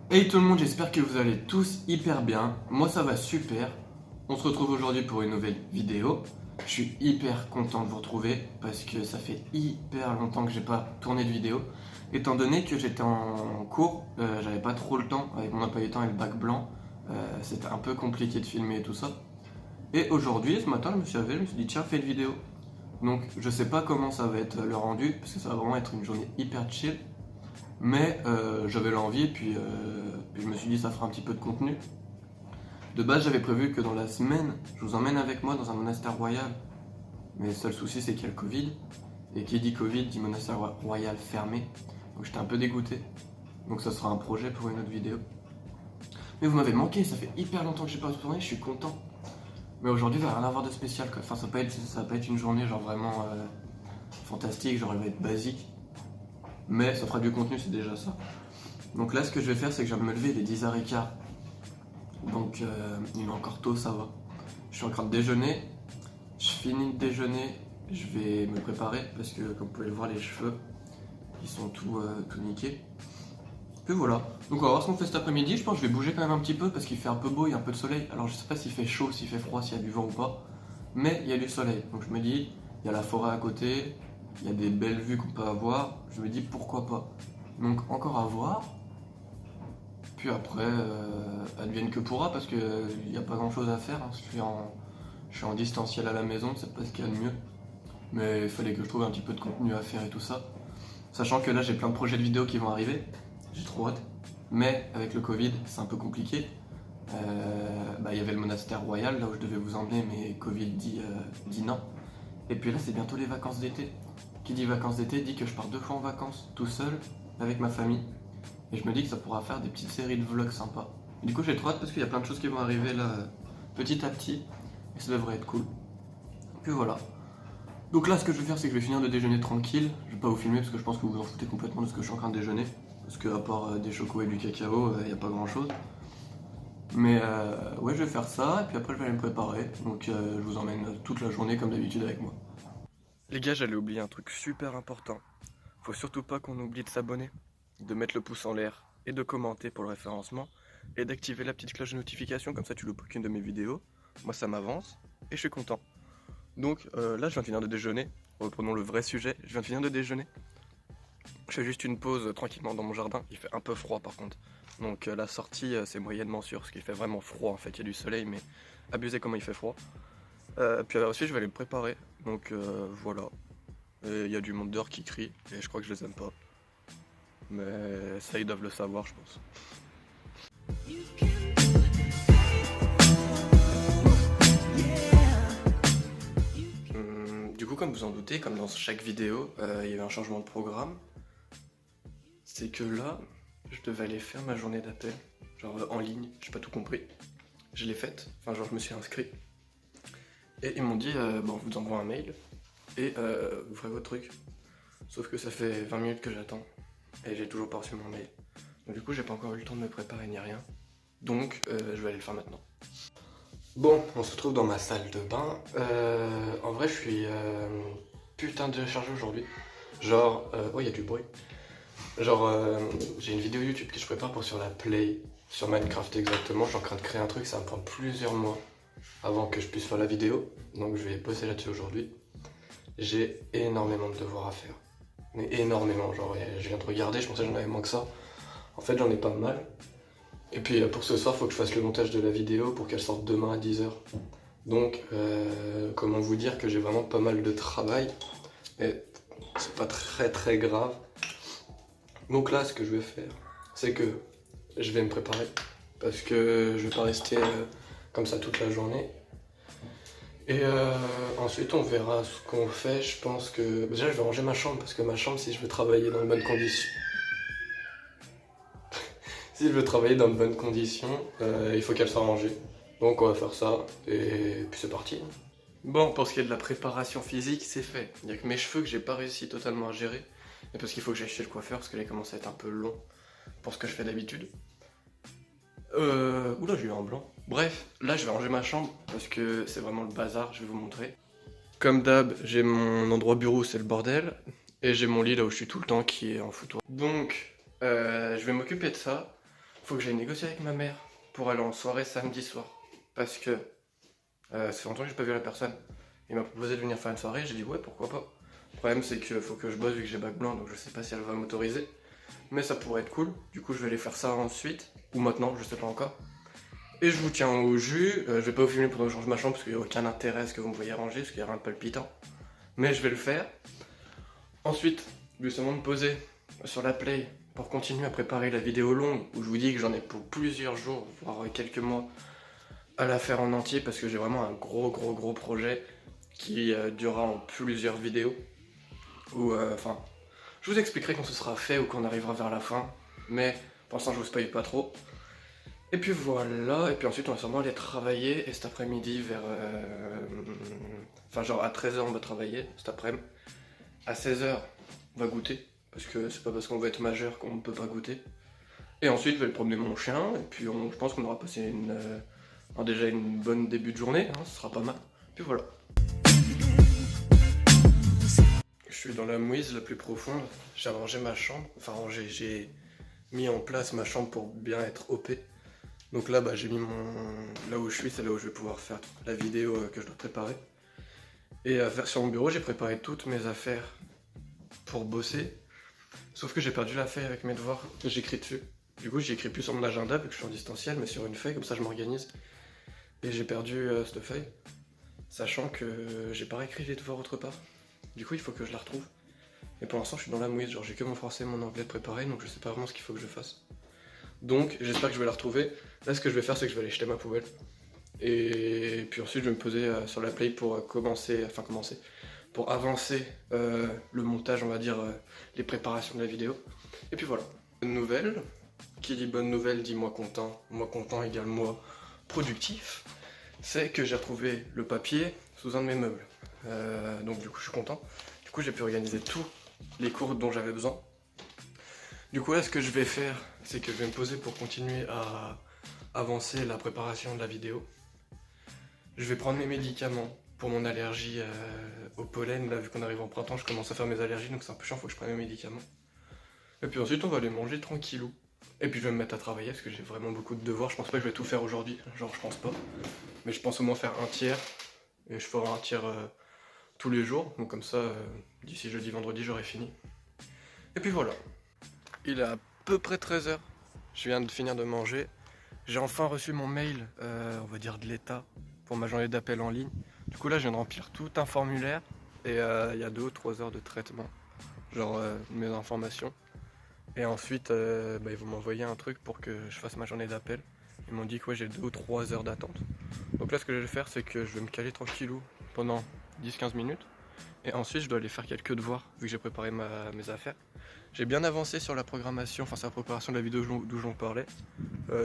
Hey tout le monde, j'espère que vous allez tous hyper bien. Moi ça va super. On se retrouve aujourd'hui pour une nouvelle vidéo. Je suis hyper content de vous retrouver parce que ça fait hyper longtemps que j'ai pas tourné de vidéo. Étant donné que j'étais en cours, j'avais pas trop le temps avec mon emploi du temps et le bac blanc. C'était un peu compliqué de filmer et tout ça. Et aujourd'hui, ce matin, je me suis réveillé, je me suis dit tiens, fais une vidéo. Donc je sais pas comment ça va être le rendu parce que ça va vraiment être une journée hyper chill. Mais j'avais l'envie et puis je me suis dit ça fera un petit peu de contenu. De base j'avais prévu que dans la semaine je vous emmène avec moi dans un monastère royal. Mais le seul souci c'est qu'il y a le Covid. Et qui dit Covid dit monastère royal fermé. Donc j'étais un peu dégoûté. Donc ça sera un projet pour une autre vidéo. Mais vous m'avez manqué, ça fait hyper longtemps que j'ai pas retourné, je suis content. Mais aujourd'hui il va rien avoir de spécial quoi. Enfin ça va pas être une journée genre vraiment fantastique, genre elle va être basique. Mais ça fera du contenu, c'est déjà ça. Donc là, ce que je vais faire, c'est que je viens de me lever, il est 10h15. Donc il est encore tôt, ça va. Je suis en train de déjeuner. Je finis de déjeuner, je vais me préparer parce que, comme vous pouvez le voir, les cheveux, ils sont tout niqués. Et voilà. Donc on va voir ce qu'on fait cet après-midi. Je pense que je vais bouger quand même un petit peu parce qu'il fait un peu beau, il y a un peu de soleil. Alors je sais pas s'il fait chaud, s'il fait froid, s'il y a du vent ou pas. Mais il y a du soleil. Donc je me dis, il y a la forêt à côté, il y a des belles vues qu'on peut avoir. Je me dis pourquoi pas. Donc encore à voir. Puis après, advienne que pourra parce qu'il n'y a pas grand chose à faire. Hein. Je suis en distanciel à la maison, c'est pas ce qu'il y a de mieux. Mais il fallait que je trouve un petit peu de contenu à faire et tout ça. Sachant que là, j'ai plein de projets de vidéos qui vont arriver. J'ai trop hâte. Mais avec le Covid, c'est un peu compliqué. Il y avait le monastère royal, là où je devais vous emmener, mais Covid dit non. Et puis là, c'est bientôt les vacances d'été. Qui dit vacances d'été dit que je pars 2 fois en vacances, tout seul, avec ma famille. Et je me dis que ça pourra faire des petites séries de vlogs sympas. Et du coup, j'ai trop hâte parce qu'il y a plein de choses qui vont arriver là, petit à petit. Et ça devrait être cool. Puis voilà. Donc là, ce que je vais faire, c'est que je vais finir de déjeuner tranquille. Je vais pas vous filmer parce que je pense que vous vous en foutez complètement de ce que je suis en train de déjeuner. Parce que, à part des chocos et du cacao, il n'y a pas grand chose. Mais ouais, je vais faire ça. Et puis après, je vais aller me préparer. Donc je vous emmène toute la journée comme d'habitude avec moi. Les gars, j'allais oublier un truc super important. Faut surtout pas qu'on oublie de s'abonner, de mettre le pouce en l'air et de commenter pour le référencement et d'activer la petite cloche de notification, comme ça tu loupes aucune de mes vidéos. Moi ça m'avance et je suis content. Donc là je viens de finir de déjeuner, reprenons le vrai sujet, je viens de finir de déjeuner. Je fais juste une pause tranquillement dans mon jardin, il fait un peu froid par contre. Donc la sortie c'est moyennement sûr, parce qu'il fait vraiment froid en fait, il y a du soleil mais abusez comment il fait froid. Puis ensuite je vais aller me préparer, donc voilà. Et il y a du monde dehors qui crie et je crois que je les aime pas. Mais ça, ils doivent le savoir, je pense. Du coup, comme vous en doutez, comme dans chaque vidéo, il y avait un changement de programme. C'est que là, je devais aller faire ma journée d'appel, genre en ligne, j'ai pas tout compris. Je l'ai faite, enfin genre je me suis inscrit. Et ils m'ont dit, bon, on vous envoie un mail et vous ferez votre truc. Sauf que ça fait 20 minutes que j'attends et j'ai toujours pas reçu mon mail. Donc du coup, j'ai pas encore eu le temps de me préparer ni rien. Donc, je vais aller le faire maintenant. Bon, on se retrouve dans ma salle de bain. En vrai, je suis putain de chargé aujourd'hui. Genre, oh, il y a du bruit. Genre, j'ai une vidéo YouTube que je prépare pour sur la Play, sur Minecraft exactement. Je suis en train de créer un truc, ça va me prendre plusieurs mois avant que je puisse faire la vidéo. Donc, je vais bosser là-dessus aujourd'hui. J'ai énormément de devoirs à faire. Mais énormément, genre, je viens de regarder, je pensais que j'en avais moins que ça. En fait, j'en ai pas mal. Et puis pour ce soir, il faut que je fasse le montage de la vidéo pour qu'elle sorte demain à 10h. Donc, comment vous dire que j'ai vraiment pas mal de travail. Mais c'est pas très grave. Donc là, ce que je vais faire, c'est que je vais me préparer. Parce que je vais pas rester comme ça toute la journée. Et ensuite, on verra ce qu'on fait. Je pense que... Déjà, je vais ranger ma chambre. Parce que ma chambre, si je veux travailler dans de bonnes conditions... Si je veux travailler dans de bonnes conditions, il faut qu'elle soit rangée. Donc on va faire ça, et puis c'est parti. Bon, pour ce qui est de la préparation physique, c'est fait. Il n'y a que mes cheveux que j'ai pas réussi totalement à gérer. Et parce qu'il faut que j'aille chez le coiffeur, parce que là il commence à être un peu long pour ce que je fais d'habitude. Oula, j'ai eu un blanc. Bref, là je vais ranger ma chambre, parce que c'est vraiment le bazar, je vais vous montrer. Comme d'hab, j'ai mon endroit bureau, c'est le bordel. Et j'ai mon lit là où je suis tout le temps, qui est en foutoir. Donc, je vais m'occuper de ça. faut que j'aille négocier avec ma mère pour aller en soirée samedi soir. Parce que ça fait longtemps que j'ai pas vu la personne. Il m'a proposé de venir faire une soirée, j'ai dit ouais, pourquoi pas. Le problème c'est qu'il faut que je bosse vu que j'ai bac blanc, donc je sais pas si elle va m'autoriser. Mais ça pourrait être cool, du coup je vais aller faire ça ensuite, ou maintenant, je sais pas encore. Et je vous tiens au jus, je vais pas vous filmer pendant que je range ma chambre parce qu'il n'y a aucun intérêt à ce que vous me voyez ranger, parce qu'il y a rien de palpitant. Mais je vais le faire. Ensuite, je vais seulement me poser sur la play pour continuer à préparer la vidéo longue, où je vous dis que j'en ai pour plusieurs jours, voire quelques mois, à la faire en entier, parce que j'ai vraiment un gros projet qui durera en plusieurs vidéos. Ou enfin, je vous expliquerai quand ce sera fait ou quand on arrivera vers la fin, mais pour l'instant je vous spoil pas trop. Et puis voilà, et puis ensuite on va sûrement aller travailler, et cet après-midi vers... enfin genre à 13h on va travailler, cet après-midi. À 16h on va goûter, parce que c'est pas parce qu'on va être majeur qu'on ne peut pas goûter. Et ensuite je vais aller promener mon chien, et puis je pense qu'on aura passé déjà une bonne début de journée, hein, ce sera pas mal. Puis voilà. Je suis dans la mouise la plus profonde, j'ai rangé ma chambre, enfin j'ai mis en place ma chambre pour bien être OP. Donc là, j'ai mis là où je suis, c'est là où je vais pouvoir faire la vidéo que je dois préparer. Et sur mon bureau, j'ai préparé toutes mes affaires pour bosser. Sauf que j'ai perdu la feuille avec mes devoirs que j'écris dessus. Du coup, j'y écris plus sur mon agenda, vu que je suis en distanciel, mais sur une feuille, comme ça je m'organise. Et j'ai perdu cette feuille, sachant que j'ai pas réécrit les devoirs autre part. Du coup, il faut que je la retrouve. Et pour l'instant, je suis dans la mouise, genre j'ai que mon français et mon anglais préparé, donc je sais pas vraiment ce qu'il faut que je fasse. Donc j'espère que je vais la retrouver. Là ce que je vais faire c'est que je vais aller jeter ma poubelle. Et puis ensuite je vais me poser sur la play pour pour avancer le montage, on va dire, les préparations de la vidéo. Et puis voilà. Bonne nouvelle. Qui dit bonne nouvelle dit moi content égale moi productif. C'est que j'ai retrouvé le papier sous un de mes meubles. Donc du coup je suis content. Du coup j'ai pu organiser tous les cours dont j'avais besoin. Du coup là ce que je vais faire, c'est que je vais me poser pour continuer à avancer la préparation de la vidéo. Je vais prendre mes médicaments pour mon allergie au pollen. Là vu qu'on arrive en printemps, je commence à faire mes allergies, donc c'est un peu chiant, faut que je prenne mes médicaments. Et puis ensuite on va aller manger tranquillou. Et puis je vais me mettre à travailler parce que j'ai vraiment beaucoup de devoirs. Je pense pas que je vais tout faire aujourd'hui, genre je pense pas. Mais je pense au moins faire un tiers. Et je ferai un tiers tous les jours. Donc comme ça, d'ici jeudi, vendredi, j'aurai fini. Et puis voilà. Il est à peu près 13h, je viens de finir de manger. J'ai enfin reçu mon mail, on va dire de l'État, pour ma journée d'appel en ligne. Du coup là je viens de remplir tout un formulaire et il y a 2 ou 3 heures de traitement, genre mes informations. Et ensuite ils vont m'envoyer un truc pour que je fasse ma journée d'appel. Ils m'ont dit que ouais, j'ai 2 ou 3 heures d'attente. Donc là ce que je vais faire c'est que je vais me caler tranquillou pendant 10-15 minutes. Et ensuite je dois aller faire quelques devoirs vu que j'ai préparé mes affaires. J'ai bien avancé sur la programmation, enfin sur la préparation de la vidéo d'où j'en parlais.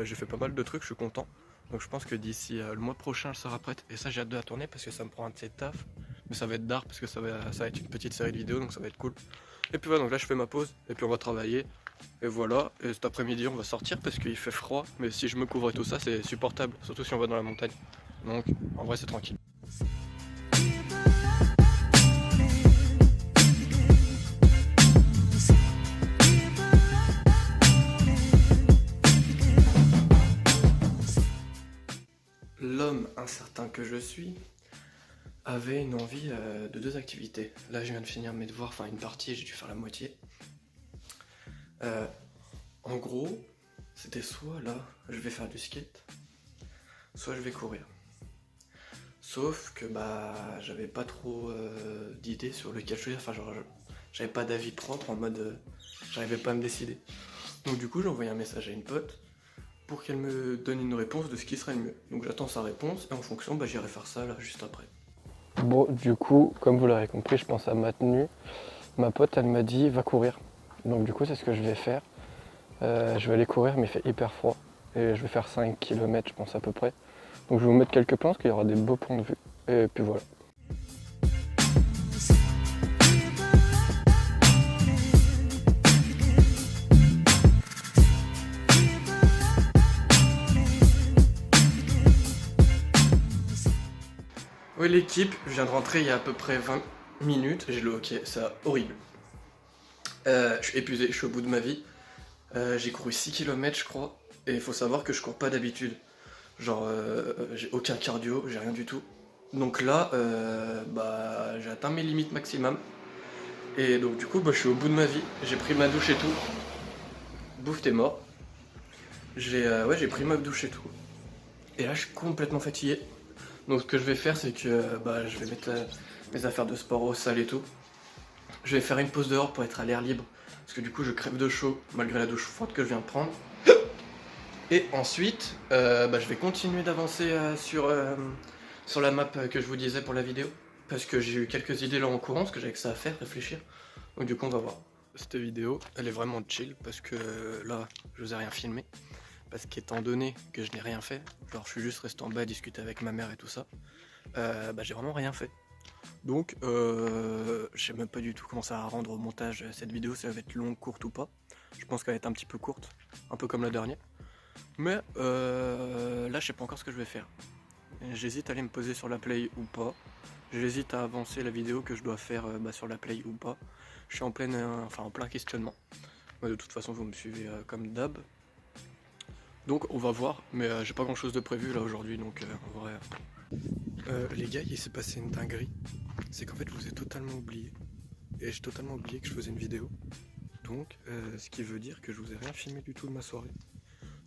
J'ai fait pas mal de trucs, je suis content. Donc je pense que d'ici le mois prochain elle sera prête. Et ça j'ai hâte de la tourner parce que ça me prend un de ces taf. Mais ça va être d'art parce que ça va être une petite série de vidéos, donc ça va être cool. Et puis voilà, donc là je fais ma pause et puis on va travailler. Et voilà, et cet après-midi on va sortir parce qu'il fait froid. Mais si je me couvre et tout ça c'est supportable, surtout si on va dans la montagne. Donc en vrai c'est tranquille. L'homme incertain que je suis avait une envie de 2 activités. Là je viens de finir mes devoirs, enfin une partie, j'ai dû faire la moitié. En gros, c'était soit là je vais faire du skate, soit je vais courir. Sauf que j'avais pas trop d'idées sur lequel choisir, enfin genre j'avais pas d'avis propre en mode j'arrivais pas à me décider. Donc du coup j'ai envoyé un message à une pote pour qu'elle me donne une réponse de ce qui serait le mieux. Donc j'attends sa réponse et en fonction j'irai faire ça là juste après. Bon du coup comme vous l'aurez compris je pense à ma tenue. Ma pote elle m'a dit va courir. Donc du coup c'est ce que je vais faire. Je vais aller courir mais il fait hyper froid. Et je vais faire 5 km je pense à peu près. Donc je vais vous mettre quelques plans parce qu'il y aura des beaux points de vue. Et puis voilà. Oui l'équipe, je viens de rentrer il y a à peu près 20 minutes, j'ai le hockey, c'est horrible. Je suis épuisé, je suis au bout de ma vie. J'ai couru 6 km je crois, Et il faut savoir que je cours pas d'habitude. Genre, j'ai aucun cardio, j'ai rien du tout. Donc là, j'ai atteint mes limites maximum. Et donc du coup, je suis au bout de ma vie. J'ai pris ma douche et tout. Bouffe, t'es mort. J'ai pris ma douche et tout. Et là, je suis complètement fatigué. Donc ce que je vais faire, c'est que je vais mettre mes affaires de sport au sale et tout. Je vais faire une pause dehors pour être à l'air libre. Parce que du coup, je crève de chaud malgré la douche froide que je viens de prendre. Et ensuite, je vais continuer d'avancer sur la map que je vous disais pour la vidéo. Parce que j'ai eu quelques idées là en courant, parce que j'avais que ça à faire, réfléchir. Donc du coup, on va voir. Cette vidéo, elle est vraiment chill, parce que là, je vous ai rien filmé. Parce qu'étant donné que je n'ai rien fait, genre je suis juste resté en bas à discuter avec ma mère et tout ça, j'ai vraiment rien fait. Donc, je sais même pas du tout comment ça va rendre au montage cette vidéo, si elle va être longue, courte ou pas. Je pense qu'elle va être un petit peu courte, un peu comme la dernière. Mais là, je sais pas encore ce que je vais faire. J'hésite à aller me poser sur la play ou pas. J'hésite à avancer la vidéo que je dois faire sur la play ou pas. Je suis en plein questionnement. De toute façon, vous me suivez comme d'hab. Donc on va voir, mais j'ai pas grand chose de prévu là aujourd'hui, donc en vrai... les gars, il s'est passé une dinguerie. C'est qu'en fait, je vous ai totalement oublié. Et j'ai totalement oublié que je faisais une vidéo. Donc, ce qui veut dire que je vous ai rien filmé du tout de ma soirée.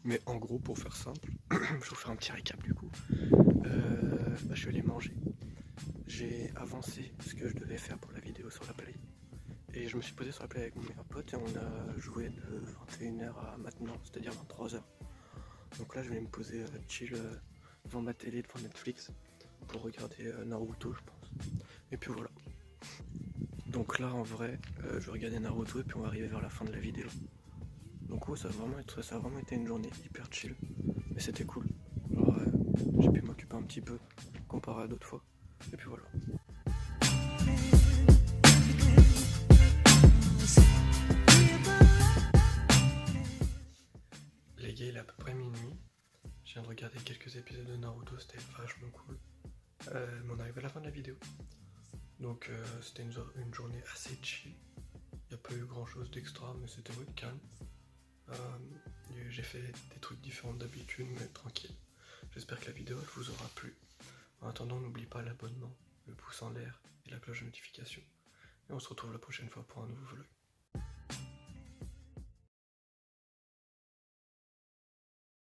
Mais en gros, pour faire simple, je vais vous faire un petit récap du coup. Je suis allé manger. J'ai avancé ce que je devais faire pour la vidéo sur la play. Et je me suis posé sur la play avec mon meilleur pote et on a joué de 21h à maintenant, c'est-à-dire 23h. Donc là, je vais me poser chill devant ma télé, devant Netflix, pour regarder Naruto, je pense. Et puis voilà. Donc là, en vrai, je vais regarder Naruto et puis on va arriver vers la fin de la vidéo. Donc ça a vraiment été une journée hyper chill. Mais c'était cool. Alors, j'ai pu m'occuper un petit peu, comparé à d'autres fois. Et puis voilà. Les gars, il est à peu près minuit. Je viens de regarder quelques épisodes de Naruto, c'était vachement cool. Mais on arrive à la fin de la vidéo. Donc c'était une journée assez chill. Il n'y a pas eu grand chose d'extra, mais c'était calme. J'ai fait des trucs différents d'habitude, mais tranquille. J'espère que la vidéo elle vous aura plu. En attendant, n'oublie pas l'abonnement, le pouce en l'air et la cloche de notification. Et on se retrouve la prochaine fois pour un nouveau vlog.